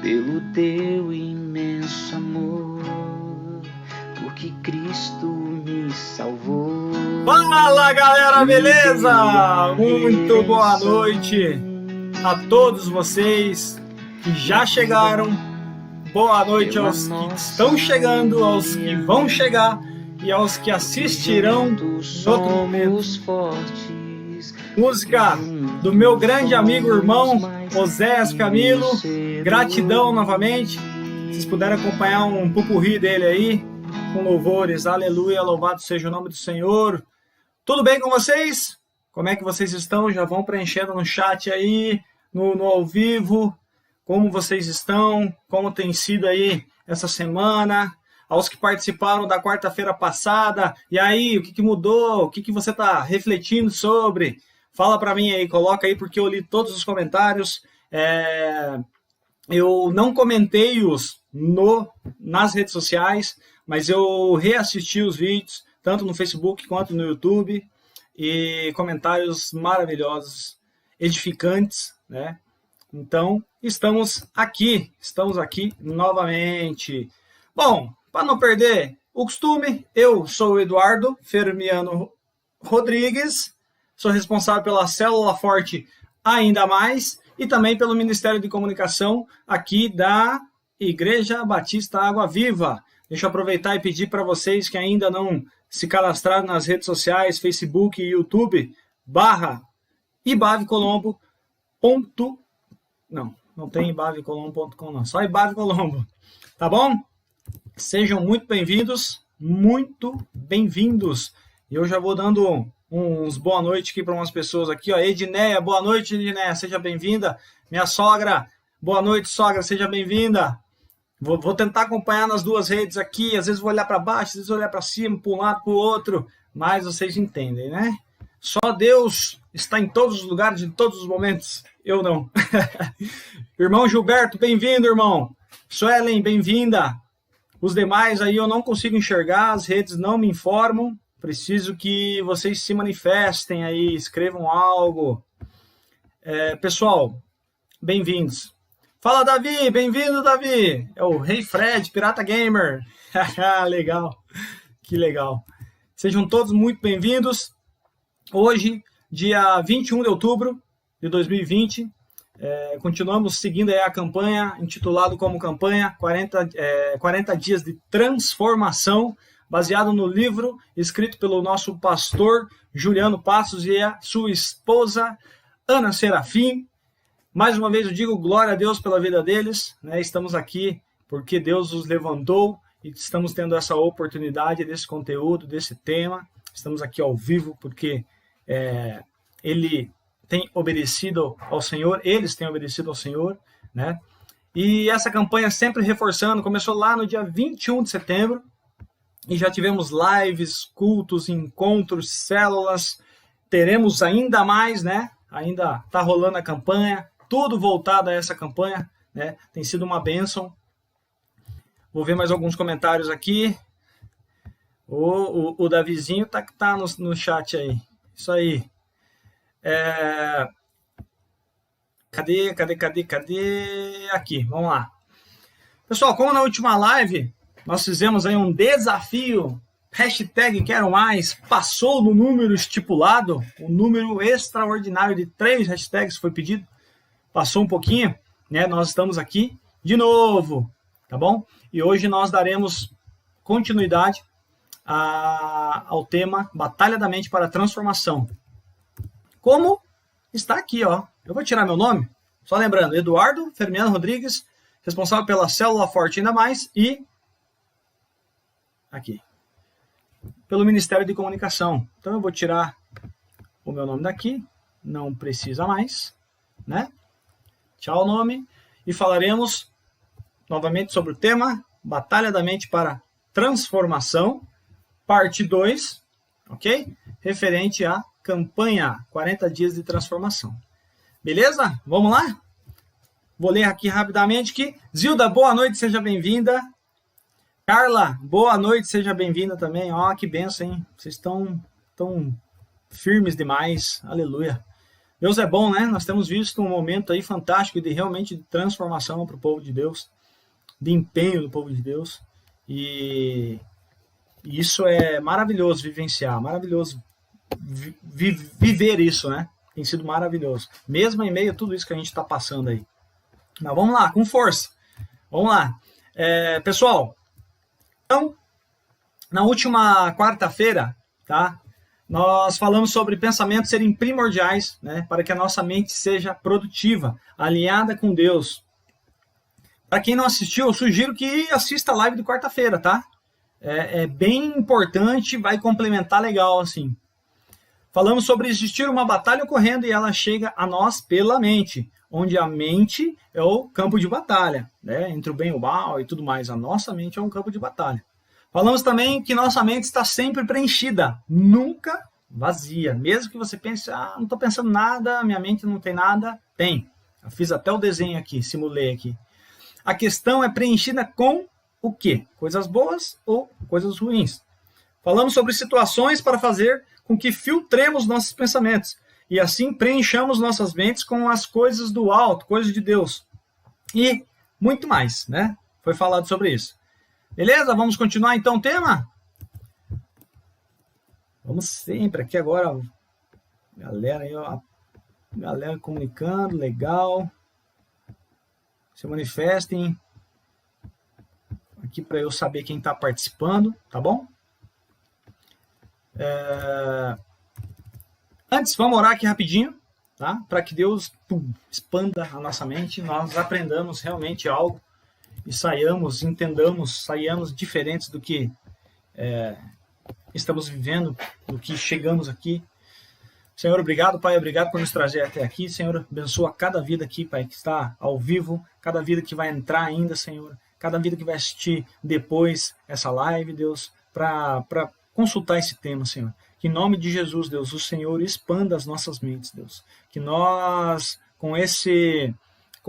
pelo teu imenso amor, porque Cristo me salvou. Fala galera, beleza? Muito boa noite a todos vocês que já chegaram. Boa noite aos que estão chegando, aos que vão chegar e aos que assistirão no outro momento. Música do meu grande amigo irmão Oséias Camilo. Gratidão novamente. Vocês puderam acompanhar um pupurri dele aí com louvores. Aleluia, louvado seja o nome do Senhor. Tudo bem com vocês? Como é que vocês estão? Já vão preenchendo no chat aí, no ao vivo. Como vocês estão? Como tem sido aí essa semana? Aos que participaram da quarta-feira passada. E aí, o que mudou? O que você está refletindo sobre? Fala para mim aí, coloca aí, porque eu li todos os comentários. Eu não comentei-os nas redes sociais, mas eu reassisti os vídeos, tanto no Facebook quanto no YouTube, e comentários maravilhosos, edificantes, né? Então, estamos aqui novamente. Bom, para não perder o costume, eu sou o Eduardo Fermiano Rodrigues, sou responsável pela Célula Forte Ainda Mais e também pelo Ministério de Comunicação aqui da Igreja Batista Água Viva. Deixa eu aproveitar e pedir para vocês que ainda não se cadastraram nas redes sociais, Facebook e YouTube, /ibavecolombo. Não tem ibavecolombo.com não, só Ibave Colombo, tá bom? Sejam muito bem-vindos. E eu já vou dando uns boa noite aqui para umas pessoas aqui, ó. Edneia, boa noite, Edneia, seja bem-vinda. Minha sogra, boa noite, sogra, seja bem-vinda. Vou tentar acompanhar nas duas redes aqui, às vezes vou olhar para baixo, às vezes vou olhar para cima, para um lado, para o outro, mas vocês entendem, né? Só Deus está em todos os lugares, em todos os momentos, eu não. Irmão Gilberto, bem-vindo, irmão. Suelen, bem-vinda. Os demais aí eu não consigo enxergar, as redes não me informam. Preciso que vocês se manifestem aí, escrevam algo. Pessoal, bem-vindos. Fala, Davi, bem-vindo, Davi. É o Rei Fred, Pirata Gamer. Legal, que legal. Sejam todos muito bem-vindos. Hoje, dia 21 de outubro de 2020, continuamos seguindo aí a campanha, intitulado como campanha 40 dias de transformação, baseado no livro escrito pelo nosso pastor Juliano Passos e a sua esposa Ana Serafim. Mais uma vez eu digo glória a Deus pela vida deles, né? Estamos aqui porque Deus os levantou e estamos tendo essa oportunidade desse conteúdo, desse tema. Estamos aqui ao vivo porque ele tem obedecido ao Senhor, eles têm obedecido ao Senhor, né? E essa campanha sempre reforçando, começou lá no dia 21 de setembro, e já tivemos lives, cultos, encontros, células, teremos ainda mais, né? Ainda está rolando a campanha, tudo voltado a essa campanha, né? Tem sido uma bênção. Vou ver mais alguns comentários aqui. O Davizinho tá no chat aí. Isso aí. Cadê? Aqui, vamos lá. Pessoal, como na última live nós fizemos aí um desafio, hashtag quero mais, passou no número estipulado, um número extraordinário de 3 hashtags foi pedido, passou um pouquinho, né? Nós estamos aqui de novo, tá bom? E hoje nós daremos continuidade ao tema Batalha da Mente para a Transformação. Como está aqui, ó. Eu vou tirar meu nome, só lembrando, Eduardo Fermiano Rodrigues, responsável pela Célula Forte Ainda Mais e aqui, pelo Ministério de Comunicação. Então eu vou tirar o meu nome daqui, não precisa mais, né? Tchau, nome. E falaremos novamente sobre o tema Batalha da Mente para Transformação, parte 2, ok? Referente à campanha 40 dias de transformação. Beleza? Vamos lá? Vou ler aqui rapidamente que Zilda, boa noite, seja bem-vinda. Carla, boa noite, seja bem-vinda também. Ó, que benção, hein? Vocês estão tão firmes demais. Aleluia. Deus é bom, né? Nós temos visto um momento aí fantástico de realmente transformação para o povo de Deus, de empenho do povo de Deus. E isso é maravilhoso vivenciar, maravilhoso viver isso, né? Tem sido maravilhoso. Mesmo em meio a tudo isso que a gente está passando aí. Mas vamos lá, com força. Vamos lá. Pessoal, então, na última quarta-feira, tá? Nós falamos sobre pensamentos serem primordiais, né? Para que a nossa mente seja produtiva, alinhada com Deus. Para quem não assistiu, eu sugiro que assista a live de quarta-feira, tá? É bem importante, vai complementar legal, assim. Falamos sobre existir uma batalha ocorrendo e ela chega a nós pela mente, onde a mente é o campo de batalha, né? Entre o bem e o mal e tudo mais. A nossa mente é um campo de batalha. Falamos também que nossa mente está sempre preenchida, nunca vazia. Mesmo que você pense, não estou pensando nada, minha mente não tem nada, tem. Eu fiz até o desenho aqui, simulei aqui. A questão é preenchida com o quê? Coisas boas ou coisas ruins. Falamos sobre situações para fazer com que filtremos nossos pensamentos e assim preenchamos nossas mentes com as coisas do alto, coisas de Deus. E muito mais, né? Foi falado sobre isso. Beleza? Vamos continuar então o tema? Vamos sempre aqui agora. Galera aí, ó. Galera comunicando, legal. Se manifestem aqui para eu saber quem está participando, tá bom? Antes, vamos orar aqui rapidinho, tá? Para que Deus expanda a nossa mente, nós aprendamos realmente algo e saiamos diferentes do que estamos vivendo, do que chegamos aqui. Senhor, obrigado, Pai, obrigado por nos trazer até aqui. Senhor, abençoa cada vida aqui, Pai, que está ao vivo, cada vida que vai entrar ainda, Senhor, cada vida que vai assistir depois essa live, Deus, para consultar esse tema, Senhor. Que em nome de Jesus, Deus, o Senhor expanda as nossas mentes, Deus. Que nós, com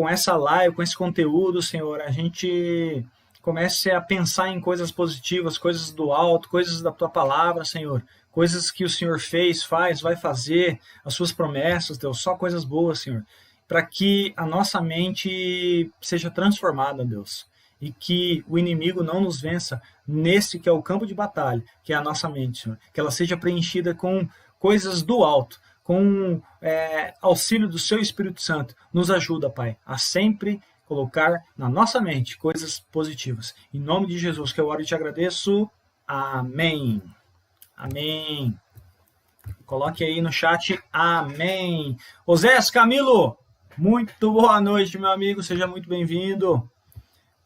essa live, com esse conteúdo, Senhor, a gente comece a pensar em coisas positivas, coisas do alto, coisas da Tua palavra, Senhor. Coisas que o Senhor fez, faz, vai fazer, as Suas promessas, Deus, só coisas boas, Senhor. Para que a nossa mente seja transformada, Deus. E que o inimigo não nos vença nesse que é o campo de batalha, que é a nossa mente, Senhor. Que ela seja preenchida com coisas do alto, com auxílio do Seu Espírito Santo. Nos ajuda, Pai, a sempre colocar na nossa mente coisas positivas. Em nome de Jesus, que eu oro e te agradeço. Amém. Amém. Coloque aí no chat. Amém. Osés Camilo, muito boa noite, meu amigo. Seja muito bem-vindo.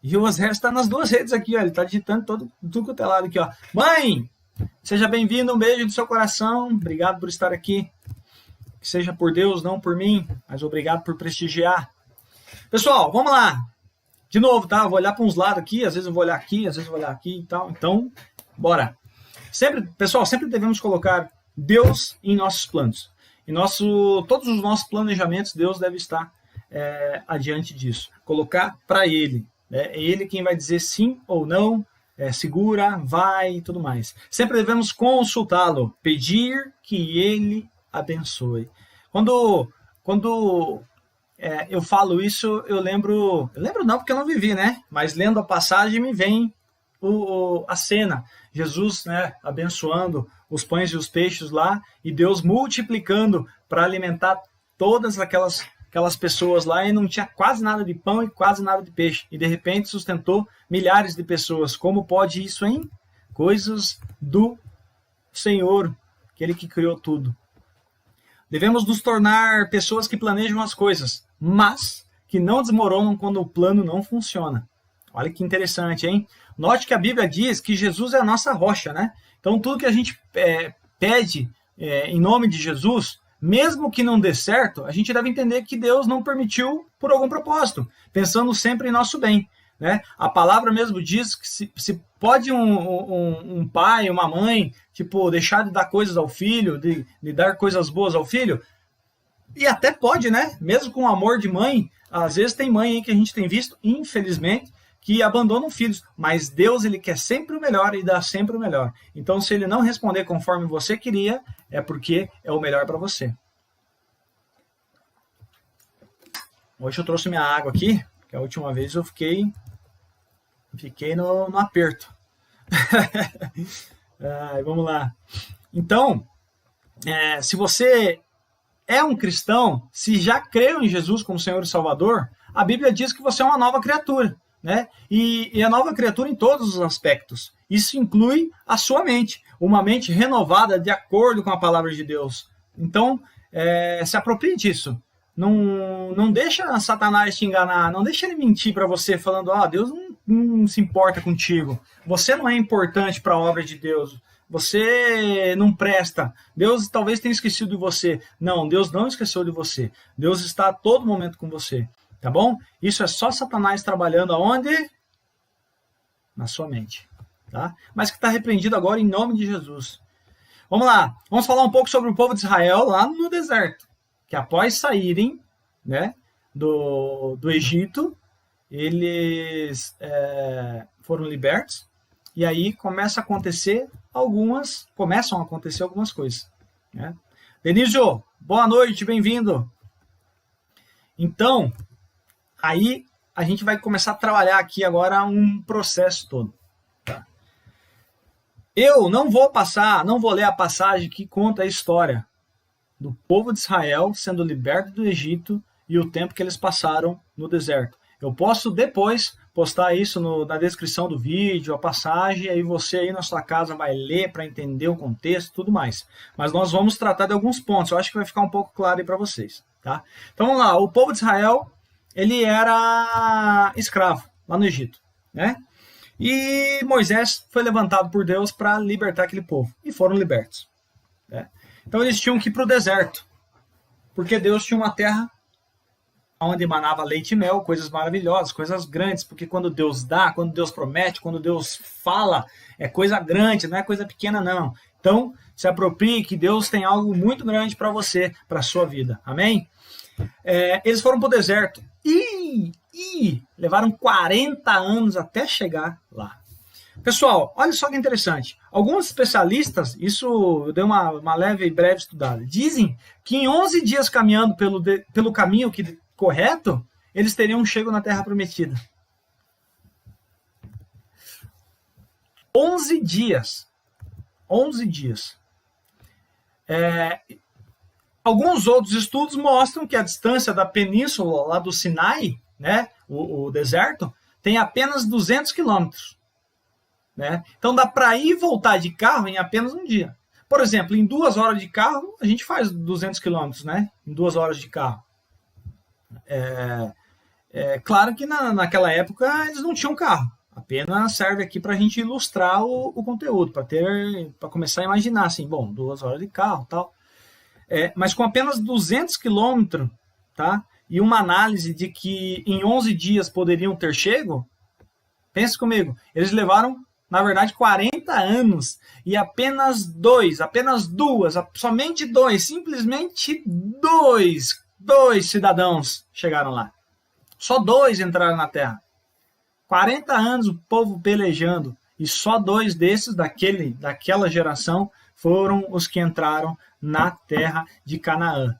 E o Osés está nas duas redes aqui, ó. Ele está digitando tudo quanto é lado aqui, ó. Mãe, seja bem-vindo. Um beijo do seu coração. Obrigado por estar aqui. Que seja por Deus, não por mim, mas obrigado por prestigiar. Pessoal, vamos lá. De novo, tá? Eu vou olhar para uns lados aqui, às vezes eu vou olhar aqui, às vezes eu vou olhar aqui e tal. Então, bora. Pessoal, sempre devemos colocar Deus em nossos planos. Todos os nossos planejamentos, Deus deve estar adiante disso. Colocar para Ele. É Ele quem vai dizer sim ou não, segura, vai e tudo mais. Sempre devemos consultá-lo, pedir que Ele abençoe. Quando eu falo isso, eu lembro não, porque eu não vivi, né? Mas lendo a passagem me vem a cena. Jesus, né, abençoando os pães e os peixes lá, e Deus multiplicando para alimentar todas aquelas pessoas lá, e não tinha quase nada de pão e quase nada de peixe. E de repente sustentou milhares de pessoas. Como pode isso, hein? Coisas do Senhor, aquele que criou tudo. Devemos nos tornar pessoas que planejam as coisas, mas que não desmoronam quando o plano não funciona. Olha que interessante, hein? Note que a Bíblia diz que Jesus é a nossa rocha, né? Então, tudo que a gente pede em nome de Jesus, mesmo que não dê certo, a gente deve entender que Deus não permitiu por algum propósito, pensando sempre em nosso bem, né? A palavra mesmo diz que se pode um pai, uma mãe, tipo, deixar de dar coisas ao filho, de dar coisas boas ao filho, e até pode, né? Mesmo com o amor de mãe, às vezes tem mãe aí que a gente tem visto, infelizmente, que abandonam filhos, mas Deus, ele quer sempre o melhor e dá sempre o melhor. Então, se ele não responder conforme você queria, é porque é o melhor para você. Hoje eu trouxe minha água aqui, porque a última vez eu fiquei no aperto. Vamos lá. Então, se você é um cristão, se já creu em Jesus como Senhor e Salvador, a Bíblia diz que você é uma nova criatura, né? E a nova criatura em todos os aspectos. Isso inclui a sua mente, uma mente renovada de acordo com a palavra de Deus. Então, se aproprie disso. Não deixa Satanás te enganar, não deixa ele mentir para você falando, Deus não se importa contigo, você não é importante para a obra de Deus, você não presta, Deus talvez tenha esquecido de você. Não, Deus não esqueceu de você, Deus está a todo momento com você, tá bom? Isso é só Satanás trabalhando aonde? Na sua mente, tá? Mas que está repreendido agora em nome de Jesus. Vamos lá, vamos falar um pouco sobre o povo de Israel lá no deserto, que após saírem, né, do Egito, eles foram libertos, e aí começam a acontecer algumas coisas, né? Denísio, boa noite, bem-vindo. Então, aí a gente vai começar a trabalhar aqui agora um processo todo. Tá? Eu não vou ler a passagem que conta a história do povo de Israel sendo liberto do Egito e o tempo que eles passaram no deserto. Eu posso depois postar isso na descrição do vídeo, a passagem, aí você aí na sua casa vai ler para entender o contexto e tudo mais. Mas nós vamos tratar de alguns pontos, eu acho que vai ficar um pouco claro aí para vocês. Tá? Então vamos lá, o povo de Israel, ele era escravo lá no Egito, né? E Moisés foi levantado por Deus para libertar aquele povo, e foram libertos, né? Então eles tinham que ir para o deserto, porque Deus tinha uma terra onde emanava leite e mel, coisas maravilhosas, coisas grandes, porque quando Deus dá, quando Deus promete, quando Deus fala, é coisa grande, não é coisa pequena não. Então, se aproprie que Deus tem algo muito grande para você, para a sua vida, amém? Eles foram para o deserto e levaram 40 anos até chegar lá. Pessoal, olha só que interessante. Alguns especialistas, isso eu dei uma leve e breve estudada, dizem que em 11 dias caminhando pelo caminho correto, eles teriam chego na Terra Prometida. 11 dias. 11 dias. Alguns outros estudos mostram que a distância da península lá do Sinai, né, o deserto, tem apenas 200 quilômetros. Né? Então dá para ir e voltar de carro em apenas um dia. Por exemplo, em 2 horas de carro, a gente faz 200 quilômetros, né? Em 2 horas de carro. Claro que naquela época eles não tinham carro. Apenas serve aqui para a gente ilustrar o conteúdo, para começar a imaginar assim, bom, 2 horas de carro, tal. Mas com apenas 200 quilômetros, tá? E uma análise de que em 11 dias poderiam ter chego, pense comigo, eles levaram na verdade 40 anos e apenas simplesmente dois cidadãos chegaram lá. Só 2 entraram na terra. 40 anos o povo pelejando e só 2 desses daquela geração foram os que entraram na terra de Canaã.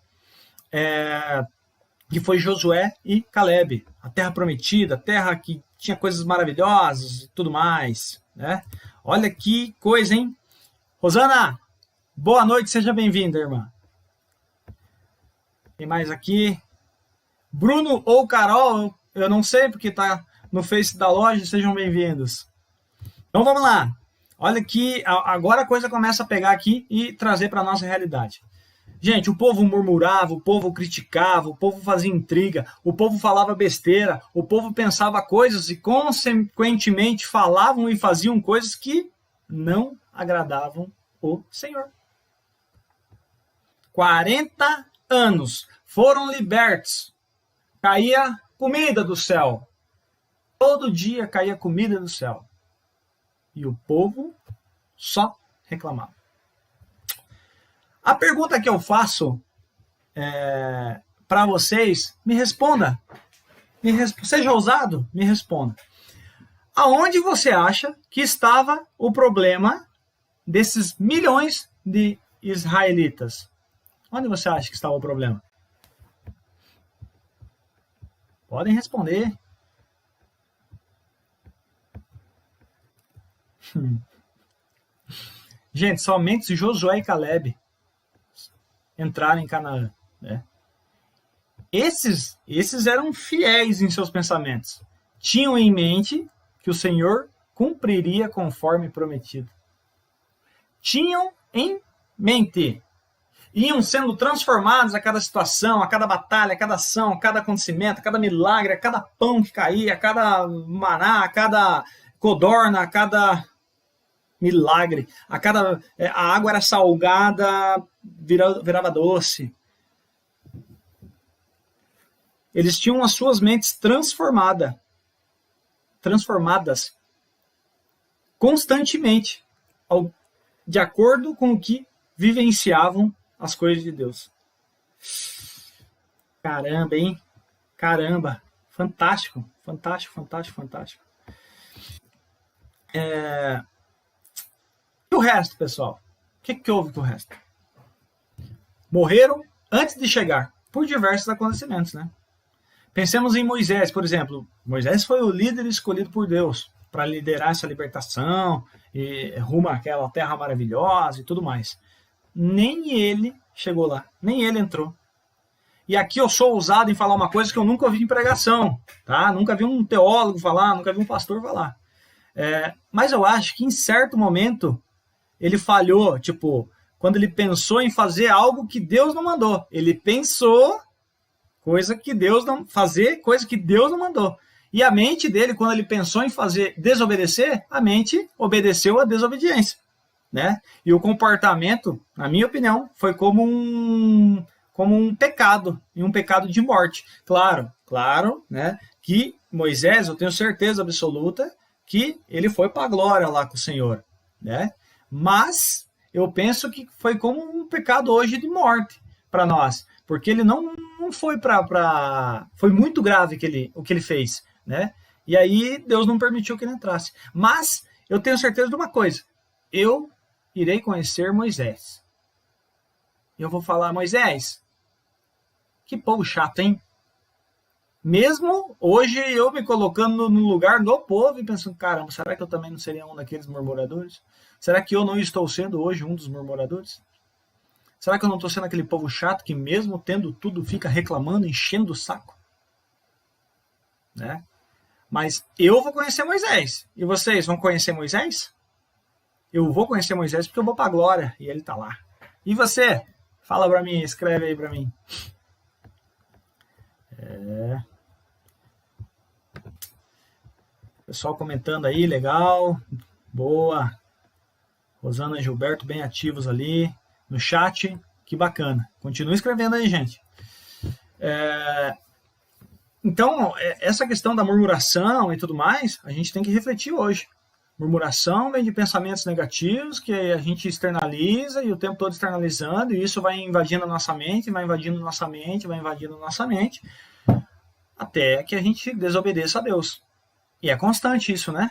Que foi Josué e Caleb, a terra prometida, a terra que tinha coisas maravilhosas e tudo mais, né? Olha que coisa, hein? Rosana, boa noite, seja bem-vinda, irmã. Tem mais aqui. Bruno ou Carol, eu não sei porque tá no Face da loja, sejam bem-vindos. Então vamos lá. Olha que agora a coisa começa a pegar aqui e trazer para a nossa realidade. Gente, o povo murmurava, o povo criticava, o povo fazia intriga, o povo falava besteira, o povo pensava coisas e consequentemente falavam e faziam coisas que não agradavam o Senhor. 40 anos, foram libertos, caía comida do céu, todo dia caía comida do céu, e o povo só reclamava. A pergunta que eu faço para vocês, me responda. Seja ousado, me responda. Aonde você acha que estava o problema desses milhões de israelitas? Onde você acha que estava o problema? Podem responder. Gente, somente Josué e Caleb entraram em Canaã, né? Esses eram fiéis em seus pensamentos. Tinham em mente que o Senhor cumpriria conforme prometido. Tinham em mente. Iam sendo transformados a cada situação, a cada batalha, a cada ação, a cada acontecimento, a cada milagre, a cada pão que caía, a cada maná, a cada codorna, a cada milagre, a água era salgada, virava doce. Eles tinham as suas mentes transformadas constantemente, de acordo com o que vivenciavam as coisas de Deus. Caramba, hein? Caramba. Fantástico, fantástico, fantástico, fantástico. E o resto, pessoal? O que houve com o resto? Morreram antes de chegar, por diversos acontecimentos, né? Pensemos em Moisés, por exemplo. Moisés foi o líder escolhido por Deus para liderar essa libertação e rumo àquela terra maravilhosa e tudo mais. Nem ele chegou lá, nem ele entrou. E aqui eu sou ousado em falar uma coisa que eu nunca ouvi em pregação, tá? Nunca vi um teólogo falar, nunca vi um pastor falar. Mas eu acho que em certo momento ele falhou, tipo, quando ele pensou em fazer algo que Deus não mandou. Ele pensou coisa que Deus não mandou. E a mente dele, quando ele pensou em desobedecer, a mente obedeceu à desobediência, né? E o comportamento, na minha opinião, foi como um pecado, e um pecado de morte. Claro, né? Que Moisés, eu tenho certeza absoluta que ele foi para a glória lá com o Senhor, né? Mas eu penso que foi como um pecado hoje de morte para nós, porque ele não foi foi muito grave o que ele fez, né? E aí Deus não permitiu que ele entrasse. Mas eu tenho certeza de uma coisa: eu irei conhecer Moisés. Eu vou falar: Moisés, que povo chato, hein? Mesmo hoje eu me colocando no lugar do povo e pensando: caramba, será que eu também não seria um daqueles murmuradores? Será que eu não estou sendo hoje um dos murmuradores? Será que eu não estou sendo aquele povo chato que mesmo tendo tudo fica reclamando, enchendo o saco? Né? Mas eu vou conhecer Moisés. E vocês vão conhecer Moisés? Eu vou conhecer Moisés porque eu vou para a glória e ele está lá. E você? Fala para mim, escreve aí para mim. Pessoal comentando aí, legal. Boa. Rosana e Gilberto bem ativos ali no chat. Que bacana. Continue escrevendo aí, gente. Então, essa questão da murmuração e tudo mais, a gente tem que refletir hoje. Murmuração vem de pensamentos negativos que a gente externaliza e o tempo todo externalizando, e isso vai invadindo a nossa mente, vai invadindo nossa mente, até que a gente desobedeça a Deus. E é constante isso, né?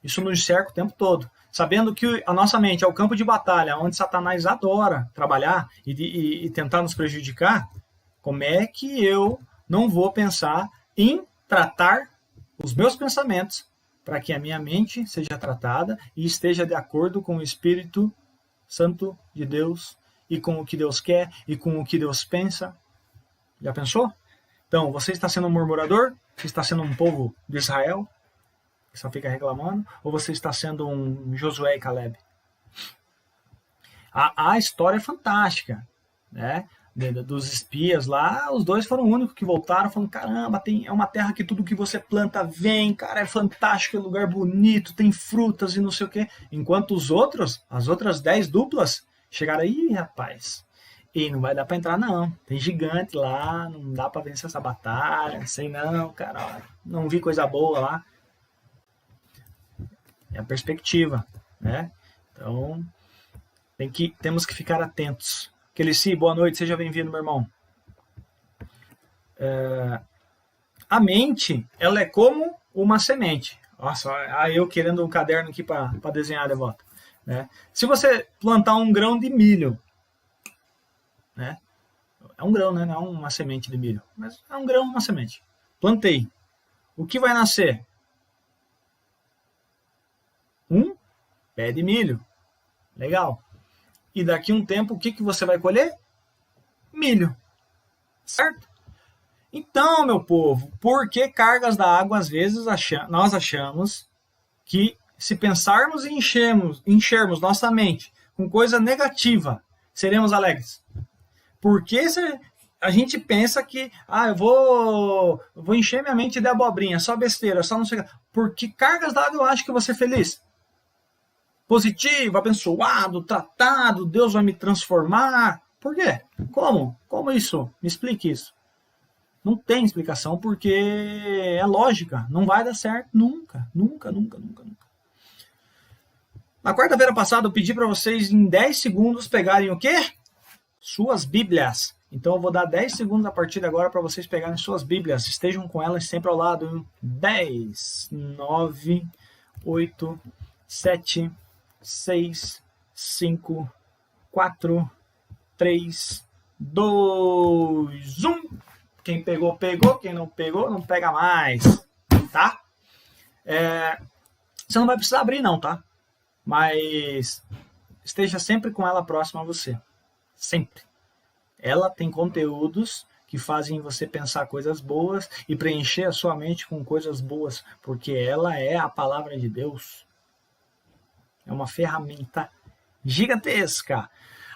Isso nos cerca o tempo todo. Sabendo que a nossa mente é o campo de batalha, onde Satanás adora trabalhar e tentar nos prejudicar, como é que eu não vou pensar em tratar os meus pensamentos para que a minha mente seja tratada e esteja de acordo com o Espírito Santo de Deus e com o que Deus quer e com o que Deus pensa? Já pensou? Então, você está sendo um murmurador? Você está sendo um povo de Israel que só fica reclamando? Ou você está sendo um Josué e Caleb? A história é fantástica, né? Dos espias lá, os dois foram os únicos que voltaram falando: caramba, é uma terra que tudo que você planta vem, cara, é fantástico, é um lugar bonito, tem frutas e não sei o quê. Enquanto as outras 10 duplas chegaram aí, rapaz, e não vai dar pra entrar não, tem gigante lá, não dá pra vencer essa batalha, não sei não, cara, não vi coisa boa lá. É a perspectiva, né? Então, temos que ficar atentos. Kelly, boa noite, seja bem-vindo, meu irmão. A mente, ela é como uma semente. Nossa, eu querendo um caderno aqui para desenhar de volta. Né? Se você plantar um grão de milho, né? É um grão, né? Não é uma semente de milho, mas é um grão, uma semente. plantei. O que vai nascer? Um pé de milho. Legal. E daqui a um tempo, o que você vai colher? Milho. Certo? Então, meu povo, por que cargas da água, às vezes, nós achamos que se pensarmos e enchermos nossa mente com coisa negativa, seremos alegres? Porque a gente pensa que eu vou encher minha mente de abobrinha, só besteira, só não sei. Por que cargas d'água eu acho que eu vou ser feliz? Positivo, abençoado, tratado, Deus vai me transformar. Por quê? Como? Como isso? Me explique isso. Não tem explicação, porque é lógica. Não vai dar certo nunca. Nunca. Na quarta-feira passada eu pedi para vocês em 10 segundos pegarem o quê? Suas Bíblias. Então eu vou dar 10 segundos a partir de agora para vocês pegarem suas Bíblias. Estejam com elas sempre ao lado. 10, 9, 8, 7, 6, 5, 4, 3, 2, 1. Quem pegou, pegou. Quem não pegou, não pega mais. Tá? Você não vai precisar abrir não, tá? Mas esteja sempre com ela próxima a você. Sempre. Ela tem conteúdos que fazem você pensar coisas boas e preencher a sua mente com coisas boas, porque ela é a palavra de Deus. É uma ferramenta gigantesca.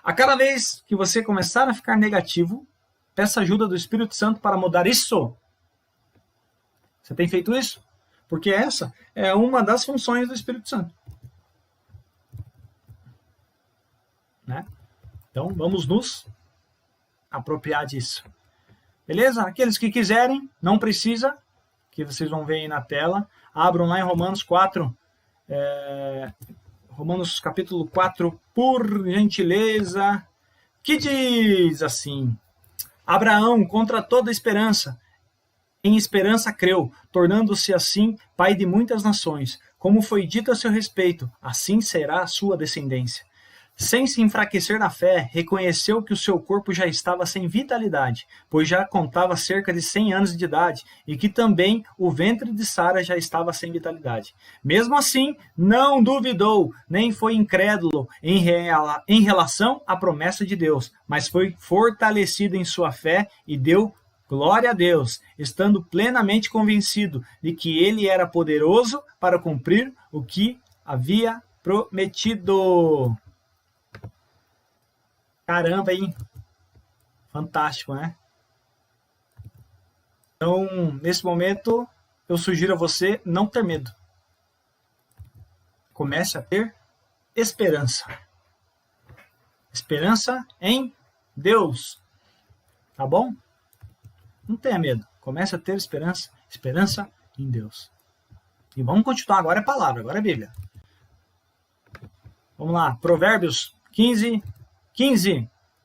A cada vez que você começar a ficar negativo, peça ajuda do Espírito Santo para mudar isso. Você tem feito isso? Porque essa é uma das funções do Espírito Santo. Né? Então, vamos nos apropriar disso. Beleza? Aqueles que quiserem, não precisa, que vocês vão ver aí na tela, abram lá em Romanos 4, Romanos capítulo 4, por gentileza, que diz assim: Abraão, contra toda esperança, em esperança creu, tornando-se assim pai de muitas nações. Como foi dito a seu respeito, assim será a sua descendência. Sem se enfraquecer na fé, reconheceu que o seu corpo já estava sem vitalidade, pois já contava cerca de 100 anos de idade, e que também o ventre de Sara já estava sem vitalidade. Mesmo assim, não duvidou, nem foi incrédulo em relação à promessa de Deus, mas foi fortalecido em sua fé e deu glória a Deus, estando plenamente convencido de que ele era poderoso para cumprir o que havia prometido. Caramba, hein? Fantástico, né? Então, nesse momento, eu sugiro a você não ter medo. Comece a ter esperança. Esperança em Deus. Tá bom? Não tenha medo. Comece a ter esperança. Esperança em Deus. E vamos continuar. Agora é palavra, agora é Bíblia. Vamos lá. Provérbios 15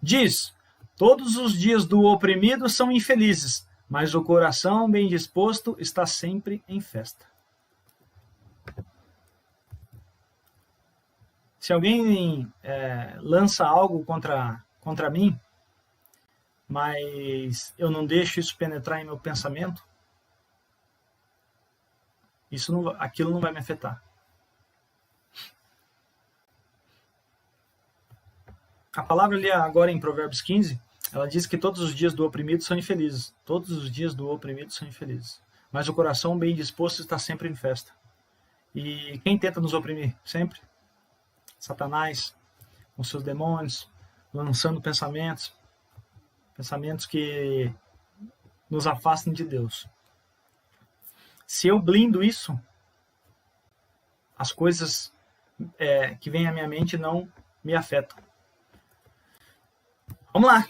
diz: todos os dias do oprimido são infelizes, mas o coração bem disposto está sempre em festa. Se alguém lança algo contra mim, mas eu não deixo isso penetrar em meu pensamento, aquilo não vai me afetar. A palavra ali agora em Provérbios 15, ela diz que todos os dias do oprimido são infelizes. Todos os dias do oprimido são infelizes. Mas o coração bem disposto está sempre em festa. E quem tenta nos oprimir? Sempre. Satanás, com seus demônios, lançando pensamentos que nos afastam de Deus. Se eu blindo isso, as coisas que vêm à minha mente não me afetam. Vamos lá.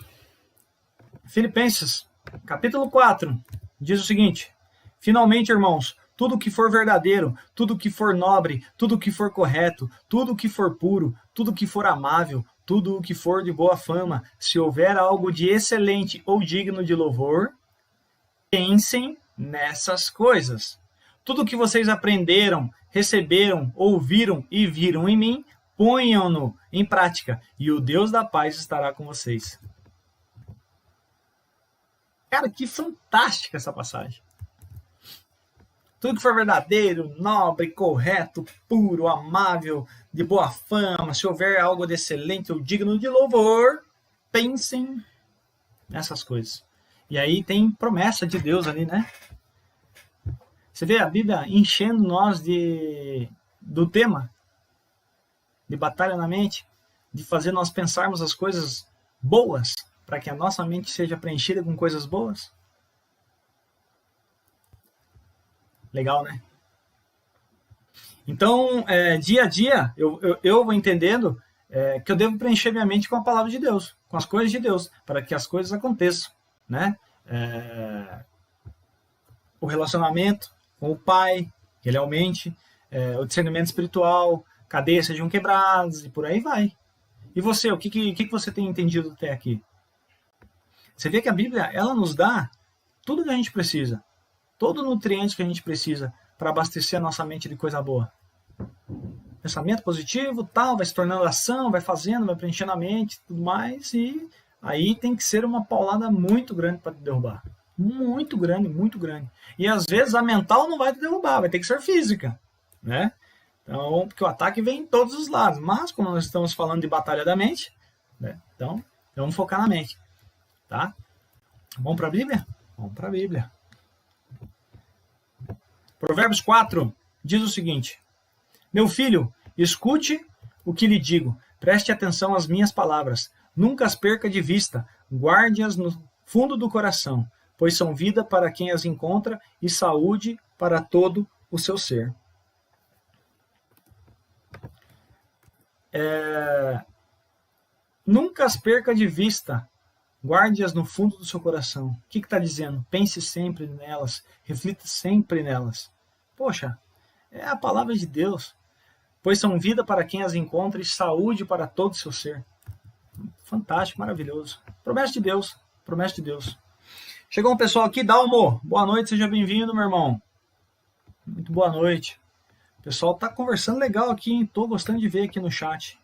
Filipenses, capítulo 4, diz o seguinte: finalmente, irmãos, tudo que for verdadeiro, tudo que for nobre, tudo que for correto, tudo que for puro, tudo que for amável, tudo o que for de boa fama, se houver algo de excelente ou digno de louvor, pensem nessas coisas. Tudo que vocês aprenderam, receberam, ouviram e viram em mim, ponham-no em prática, e o Deus da paz estará com vocês. Cara, que fantástica essa passagem. Tudo que for verdadeiro, nobre, correto, puro, amável, de boa fama, se houver algo de excelente ou digno de louvor, pensem nessas coisas. E aí tem promessa de Deus ali, né? Você vê a Bíblia enchendo nós do tema de batalha na mente, de fazer nós pensarmos as coisas boas, para que a nossa mente seja preenchida com coisas boas. Legal, né? Então, dia a dia, eu vou entendendo que eu devo preencher minha mente com a palavra de Deus, com as coisas de Deus, para que as coisas aconteçam, né? O relacionamento com o Pai, que ele aumente, o discernimento espiritual, cadeias sejam quebradas e por aí vai. E você, o que você tem entendido até aqui? Você vê que a Bíblia, ela nos dá tudo que a gente precisa, todo nutriente que a gente precisa para abastecer a nossa mente de coisa boa. Pensamento positivo, tal, vai se tornando ação, vai fazendo, vai preenchendo a mente, tudo mais, e aí tem que ser uma paulada muito grande para te derrubar. Muito grande, muito grande. E às vezes a mental não vai te derrubar, vai ter que ser física, né? Então, porque o ataque vem em todos os lados. Mas, como nós estamos falando de batalha da mente, né? Então, vamos focar na mente, tá? Vamos para a Bíblia? Vamos para a Bíblia. Provérbios 4 diz o seguinte: meu filho, escute o que lhe digo, preste atenção às minhas palavras, nunca as perca de vista, guarde-as no fundo do coração, pois são vida para quem as encontra e saúde para todo o seu ser. Nunca as perca de vista, guarde-as no fundo do seu coração. O que está dizendo? Pense sempre nelas, reflita sempre nelas. Poxa, é a palavra de Deus. Pois são vida para quem as encontra e saúde para todo o seu ser. Fantástico, maravilhoso. Promessa de Deus, promessa de Deus. Chegou um pessoal aqui, Dalmo. Boa noite, seja bem-vindo, meu irmão. Muito boa noite. O pessoal tá conversando legal aqui, hein? Tô gostando de ver aqui no chat.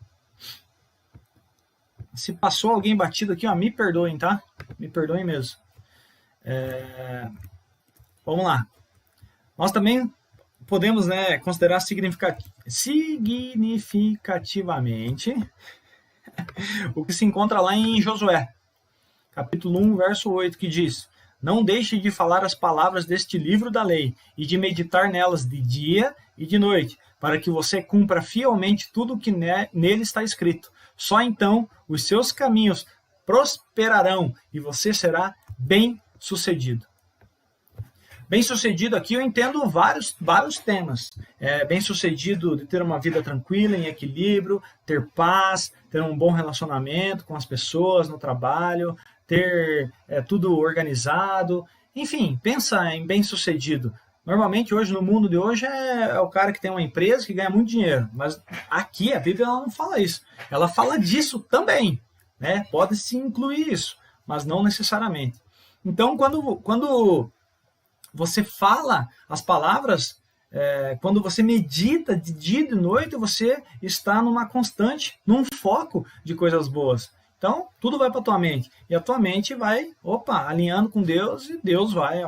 Se passou alguém batido aqui, ó, me perdoem, tá? Me perdoem mesmo. Vamos lá. Nós também podemos, né, considerar significativamente o que se encontra lá em Josué, capítulo 1, verso 8, que diz: não deixe de falar as palavras deste livro da lei e de meditar nelas de dia e de noite, para que você cumpra fielmente tudo o que nele está escrito. Só então os seus caminhos prosperarão e você será bem-sucedido. Bem-sucedido aqui eu entendo vários temas. Bem-sucedido de ter uma vida tranquila, em equilíbrio, ter paz, ter um bom relacionamento com as pessoas no trabalho, ter tudo organizado. Enfim, pensa em bem-sucedido. Normalmente, hoje, no mundo de hoje, é o cara que tem uma empresa que ganha muito dinheiro. Mas aqui, a Bíblia ela não fala isso. Ela fala disso também, né? Pode-se incluir isso, mas não necessariamente. Então, quando você fala as palavras, quando você medita de dia e de noite, você está numa constante, num foco de coisas boas. Então, tudo vai para a tua mente. E a tua mente vai, alinhando com Deus, e Deus vai,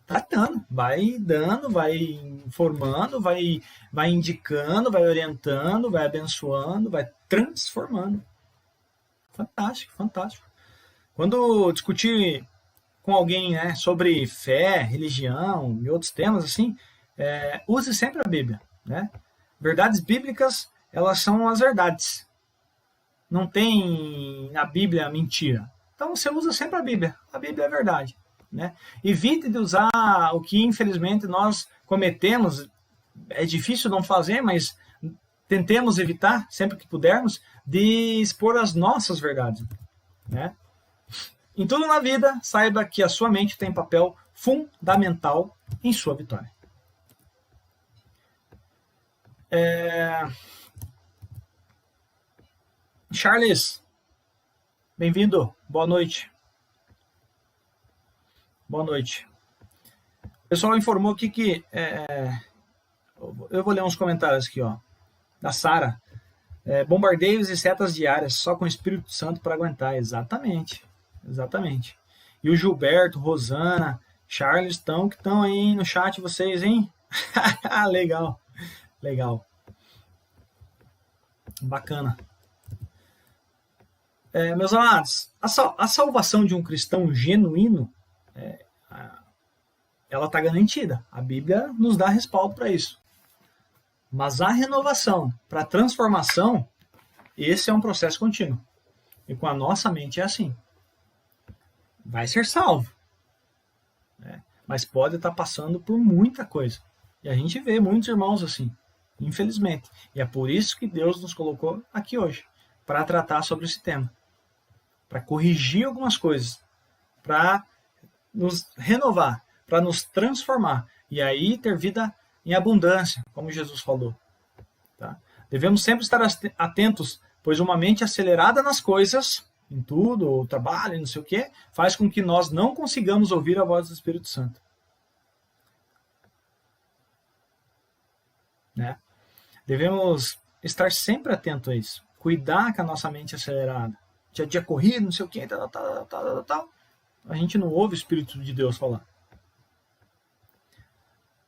tratando, vai dando, vai informando, vai indicando, vai orientando, vai abençoando, vai transformando. Fantástico, fantástico. Quando discutir com alguém, né, sobre fé, religião e outros temas assim, use sempre a Bíblia, né? Verdades bíblicas, elas são as verdades. Não tem na Bíblia mentira. Então você usa sempre a Bíblia. A Bíblia é verdade, né? Evite de usar o que infelizmente nós cometemos. É difícil não fazer, mas tentemos evitar, sempre que pudermos, de expor as nossas verdades, né? Em tudo na vida, saiba que a sua mente tem papel fundamental em sua vitória. Charles, bem-vindo. Boa noite. Boa noite. O pessoal informou aqui que... eu vou ler uns comentários aqui, ó. Da Sara. Bombardeios e setas diárias, só com o Espírito Santo para aguentar. Exatamente. Exatamente. E o Gilberto, Rosana, Charles, que estão aí no chat vocês, hein? Legal, legal. Bacana. Meus amados, a salvação de um cristão genuíno, ela está garantida. A Bíblia nos dá respaldo para isso. Mas a renovação para a transformação, esse é um processo contínuo. E com a nossa mente é assim. Vai ser salvo. Mas pode estar passando por muita coisa. E a gente vê muitos irmãos assim, infelizmente. E é por isso que Deus nos colocou aqui hoje, para tratar sobre esse tema. Para corrigir algumas coisas. Para nos renovar. Para nos transformar. E aí ter vida em abundância, como Jesus falou. Tá? Devemos sempre estar atentos, pois uma mente acelerada nas coisas, em tudo, o trabalho, não sei o quê, faz com que nós não consigamos ouvir a voz do Espírito Santo. Né? Devemos estar sempre atentos a isso. Cuidar com a nossa mente acelerada. Dia a dia corrido, não sei o quê, tal. A gente não ouve o Espírito de Deus falar.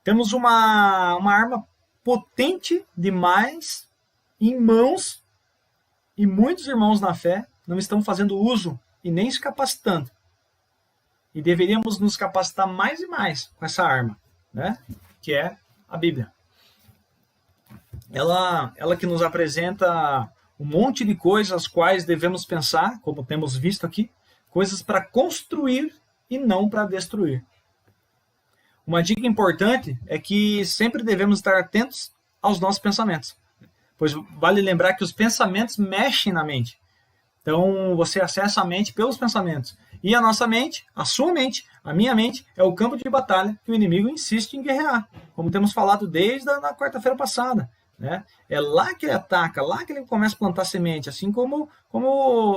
Temos uma arma potente demais em mãos e muitos irmãos na fé não estão fazendo uso e nem se capacitando. E deveríamos nos capacitar mais e mais com essa arma, né? Que é a Bíblia. Ela que nos apresenta um monte de coisas as quais devemos pensar, como temos visto aqui, coisas para construir e não para destruir. Uma dica importante é que sempre devemos estar atentos aos nossos pensamentos, pois vale lembrar que os pensamentos mexem na mente. Então, você acessa a mente pelos pensamentos. E a nossa mente, a sua mente, a minha mente, é o campo de batalha que o inimigo insiste em guerrear, como temos falado desde a quarta-feira passada. Né? É lá que ele ataca, lá que ele começa a plantar semente, assim como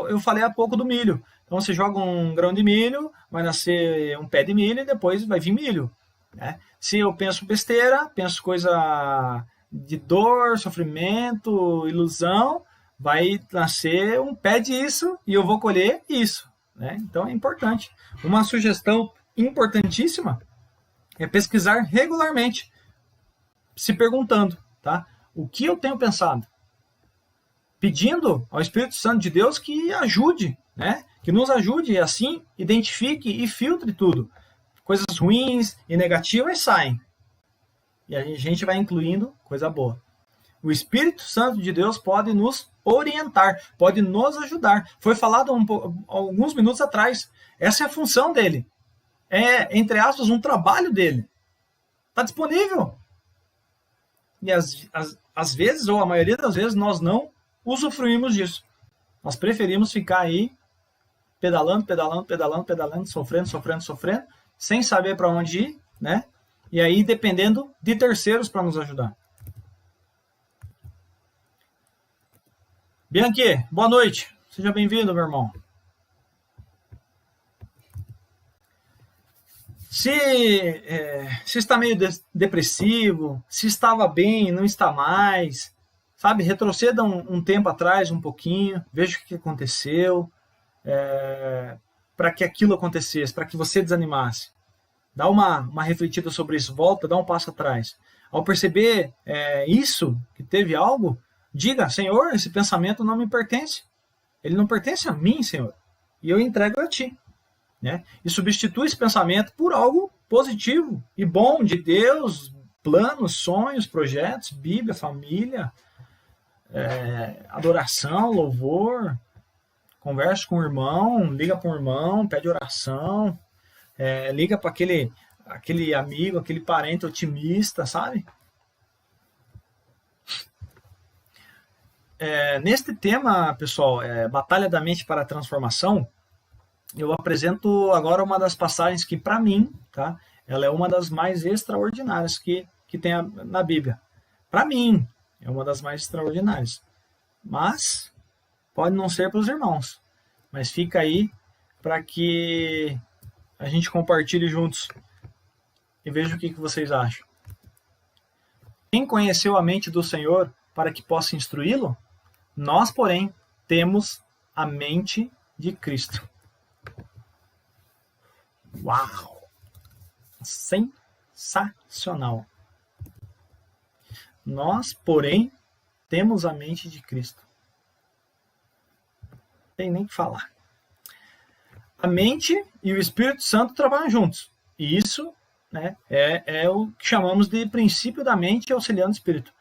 eu falei há pouco do milho. Então, você joga um grão de milho, vai nascer um pé de milho e depois vai vir milho. Né? Se eu penso besteira, penso coisa de dor, sofrimento, ilusão, vai nascer um pé disso e eu vou colher isso. Né? Então é importante. Uma sugestão importantíssima é pesquisar regularmente, se perguntando, tá? O que eu tenho pensado? Pedindo ao Espírito Santo de Deus que ajude, né? Que nos ajude e assim identifique e filtre tudo. Coisas ruins e negativas saem. E a gente vai incluindo coisa boa. O Espírito Santo de Deus pode nos orientar, pode nos ajudar. Foi falado alguns minutos atrás. Essa é a função dele. É, entre aspas, um trabalho dele. Está disponível. E às vezes, ou a maioria das vezes, nós não usufruímos disso. Nós preferimos ficar aí pedalando, sofrendo, sem saber para onde ir, né? E aí dependendo de terceiros para nos ajudar. Bianchi, boa noite. Seja bem-vindo, meu irmão. Se está meio depressivo, se estava bem, não está mais, sabe? Retroceda um tempo atrás, um pouquinho, veja o que aconteceu, para que aquilo acontecesse, para que você desanimasse. Dá uma refletida sobre isso, volta, dá um passo atrás. Ao perceber isso, que teve algo, diga, Senhor, esse pensamento não me pertence. Ele não pertence a mim, Senhor. E eu entrego a Ti. Né? E substitui esse pensamento por algo positivo e bom de Deus, planos, sonhos, projetos, Bíblia, família, adoração, louvor. Conversa com o irmão, liga para o irmão, pede oração, liga para aquele amigo, aquele parente otimista, sabe? Neste tema, pessoal, Batalha da Mente para a Transformação, eu apresento agora uma das passagens que, para mim, tá, ela é uma das mais extraordinárias que tem na Bíblia. Para mim, é uma das mais extraordinárias. Mas pode não ser para os irmãos. Mas fica aí para que a gente compartilhe juntos e veja o que vocês acham. Quem conheceu a mente do Senhor para que possa instruí-lo? Nós, porém, temos a mente de Cristo. Uau! Sensacional. Nós, porém, temos a mente de Cristo. Não tem nem o que falar. A mente e o Espírito Santo trabalham juntos. E isso, né, é o que chamamos de princípio da mente auxiliando o Espírito.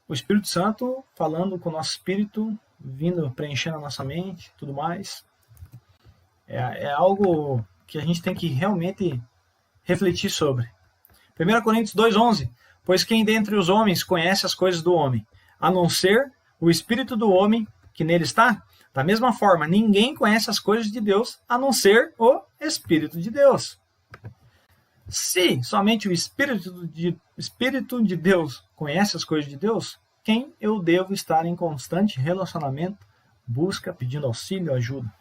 O Espírito Santo falando com o nosso espírito, vindo, preenchendo a nossa mente, tudo mais. É algo que a gente tem que realmente refletir sobre. 1 Coríntios 2,11. Pois quem dentre os homens conhece as coisas do homem, a não ser o espírito do homem que nele está? Da mesma forma, ninguém conhece as coisas de Deus, a não ser o Espírito de Deus. Se somente o Espírito de Deus conhece as coisas de Deus, quem eu devo estar em constante relacionamento, busca, pedindo auxílio, ajuda?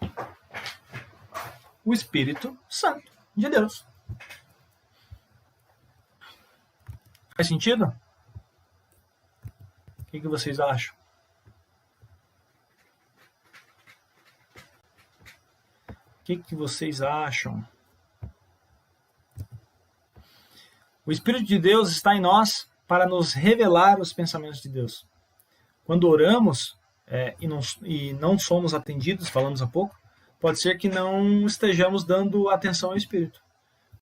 O Espírito Santo de Deus. Faz sentido? O que vocês acham? O que vocês acham? O Espírito de Deus está em nós para nos revelar os pensamentos de Deus. Quando oramos e não somos atendidos, falamos há pouco, pode ser que não estejamos dando atenção ao Espírito.